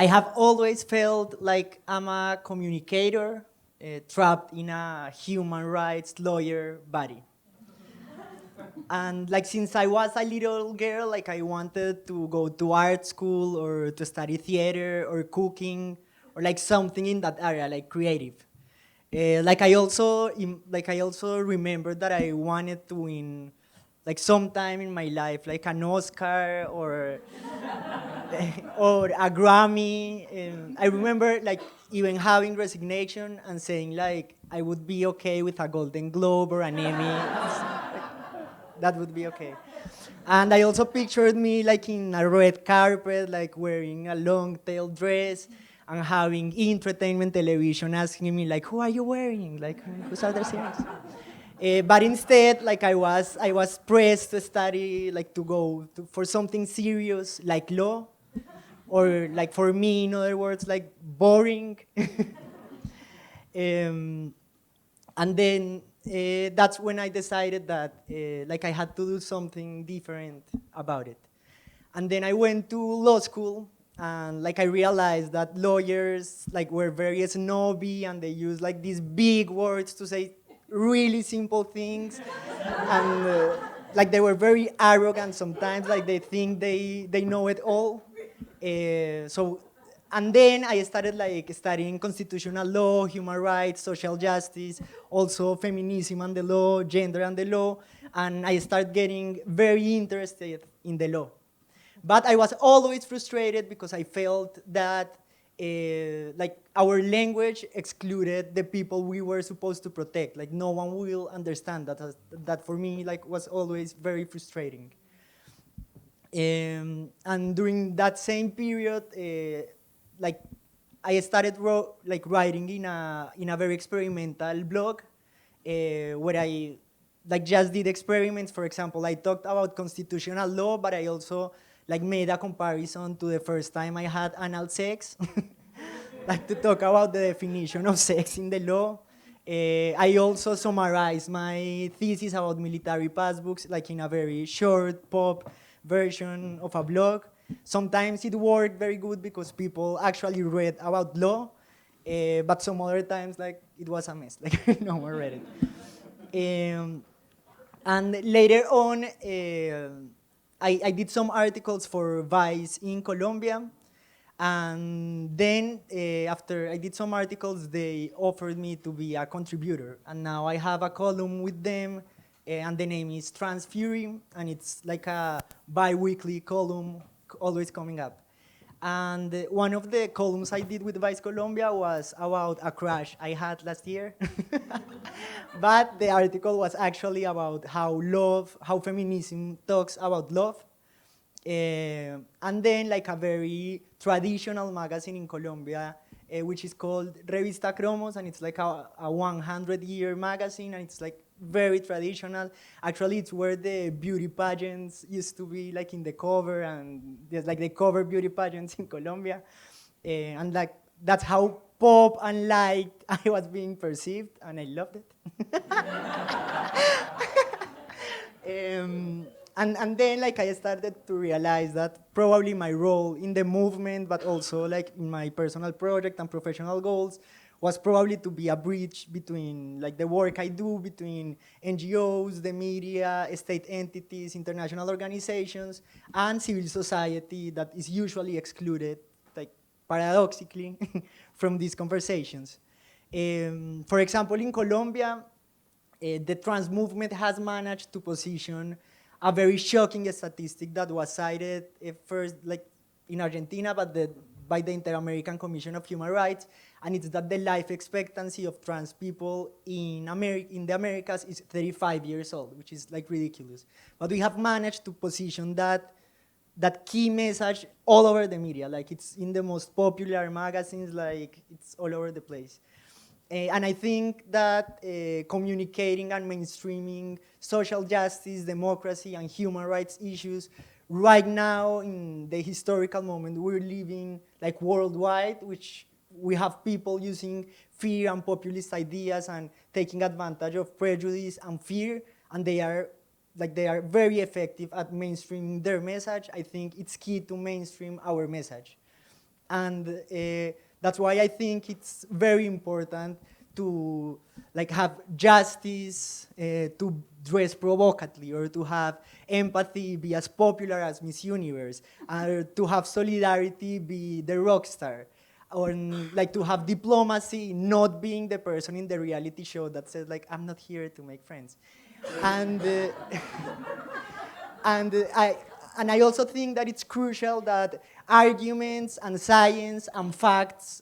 I have always felt like I'm a communicator trapped in a human rights lawyer body. And like since I was a little girl, like I wanted to go to art school or to study theater or cooking or like something in that area, like creative. Like I also remember that I wanted to win like sometime in my life like an Oscar or or a Grammy. I remember like even having resignation and saying like I would be okay with a Golden Globe or an Emmy. That would be okay. And I also pictured me like in a red carpet, like wearing a long tail dress and having entertainment television asking me like, who are you wearing? Like, who's other series? But instead, like I was pressed to study, like to go for something serious, like law, or like for me, in other words, like boring. um, and then that's when I decided that like I had to do something different about it. And then I went to law school, and like I realized that lawyers like were very snobby, and they use like these big words to say really simple things, and like they were very arrogant sometimes, like they think they know it all. So and then I started like studying constitutional law, human rights, social justice, also feminism and the law, gender and the law, and I started getting very interested in the law. But I was always frustrated because I felt that like our language excluded the people we were supposed to protect. Like no one will understand that. That for me like was always very frustrating. And during that same period, like I started like writing in a very experimental blog where I like just did experiments. For example, I talked about constitutional law, but I also like made a comparison to the first time I had anal sex, like to talk about the definition of sex in the law. I also summarized my thesis about military passbooks like in a very short pop version of a blog. Sometimes it worked very good because people actually read about law, but some other times like it was a mess, like no one read it. And later on, I did some articles for Vice in Colombia. And then after I did some articles, they offered me to be a contributor. And now I have a column with them, and the name is Trans Fury, and it's like a bi-weekly column always coming up. And one of the columns I did with Vice Colombia was about a crush I had last year. But the article was actually about how feminism talks about love. And then like a very traditional magazine in Colombia, which is called Revista Cromos, and it's like a 100-year magazine, and it's like very traditional. Actually, it's where the beauty pageants used to be, like in the cover, and there's like the cover beauty pageants in Colombia. And like that's how pop and light I was being perceived, and I loved it. And then like I started to realize that probably my role in the movement, but also like in my personal project and professional goals, was probably to be a bridge between like the work I do between NGOs, the media, state entities, international organizations, and civil society that is usually excluded, like paradoxically, from these conversations. For example, in Colombia, the trans movement has managed to position a very shocking statistic that was cited first like in Argentina, but by the Inter-American Commission of Human Rights, and it's that the life expectancy of trans people in the Americas is 35 years old, which is like ridiculous. But we have managed to position that key message all over the media, like it's in the most popular magazines, like it's all over the place. And I think that communicating and mainstreaming social justice, democracy, and human rights issues right now in the historical moment we're living like worldwide, which we have people using fear and populist ideas and taking advantage of prejudice and fear, and they are very effective at mainstreaming their message. I think it's key to mainstream our message. And that's why I think it's very important to like have justice, to dress provocatively, or to have empathy, be as popular as Miss Universe, or to have solidarity, be the rock star, or like to have diplomacy, not being the person in the reality show that says like, I'm not here to make friends. And and I also think that it's crucial that arguments and science and facts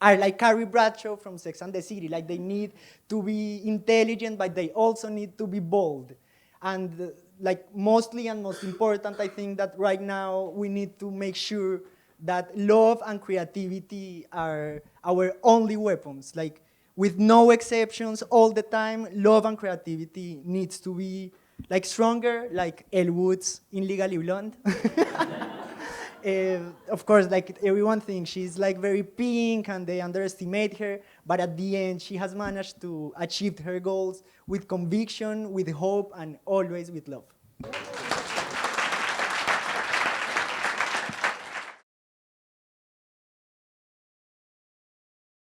are like Carrie Bradshaw from Sex and the City. Like they need to be intelligent, but they also need to be bold. And like mostly and most important, I think that right now we need to make sure that love and creativity are our only weapons. Like with no exceptions, all the time, love and creativity needs to be like stronger, like Elle Woods in Legally Blonde. Of course, like everyone thinks she's like very pink and they underestimate her, but at the end, she has managed to achieve her goals with conviction, with hope, and always with love.